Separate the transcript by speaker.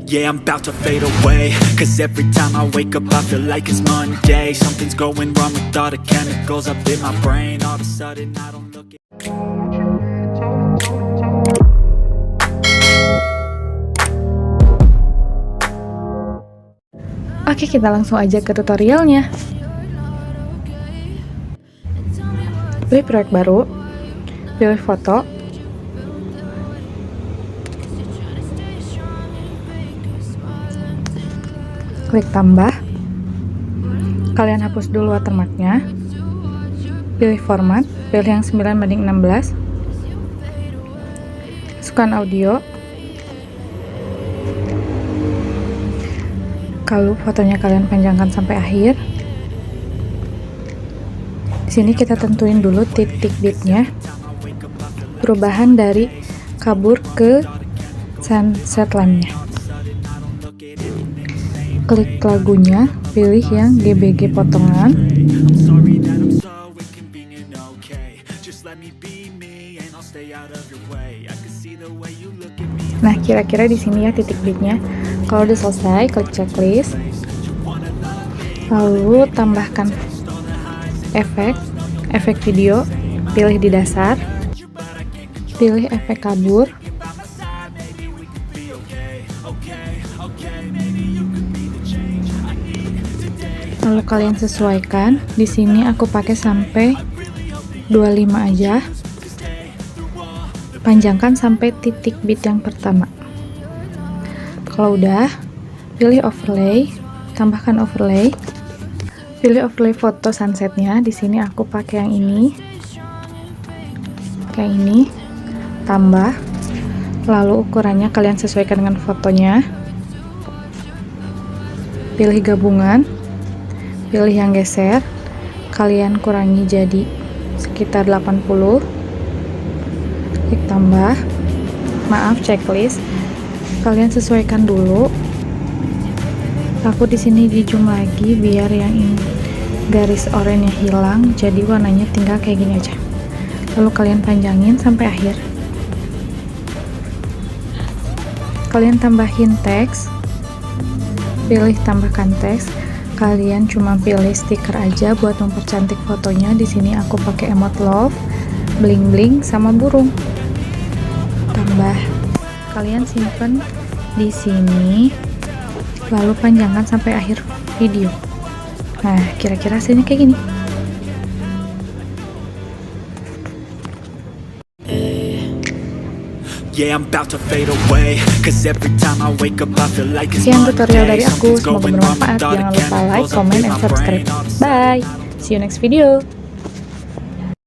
Speaker 1: Yeah, I'm about to fade away, cause every time I wake up I feel like it's Monday. Something's going wrong with all the chemicals up in my brain. All of a sudden I don't look at...
Speaker 2: Oke, kita langsung aja ke tutorialnya. Pilih proyek baru, pilih foto, klik tambah, kalian hapus dulu watermarknya, pilih format, pilih yang 9:16, masukkan audio, kalau fotonya kalian panjangkan sampai akhir. Di sini kita tentuin dulu titik bitnya, perubahan dari kabur ke sunset line-nya. Klik lagunya, pilih yang GBG potongan. Nah, kira-kira di sini ya titik bitnya. Kalau udah selesai, klik checklist. Lalu tambahkan efek video, pilih di dasar, pilih efek kabur, lalu kalian sesuaikan. Di sini aku pakai sampai 25 aja, panjangkan sampai titik bit yang pertama. Kalau udah, pilih overlay, tambahkan overlay. Pilih overlay foto sunsetnya. Di sini aku pakai yang ini, kayak ini. Tambah, lalu ukurannya kalian sesuaikan dengan fotonya. Pilih gabungan, pilih yang geser, kalian kurangi jadi sekitar 80. Klik tambah. Maaf, checklist. Kalian sesuaikan dulu. Aku di sini di zoom lagi biar yang ini garis oranye hilang, jadi warnanya tinggal kayak gini aja. Lalu kalian panjangin sampai akhir. Kalian tambahin teks, pilih tambahkan teks. Kalian cuma pilih stiker aja buat mempercantik fotonya. Di sini aku pakai emot love, bling bling sama burung. Tambah. Kalian simpen di sini. Lalu panjangkan sampai akhir video. Nah, kira-kira hasilnya kayak gini. Sekian tutorial dari aku, semoga bermanfaat. Jangan lupa like, comment, and subscribe. Bye, see you next video.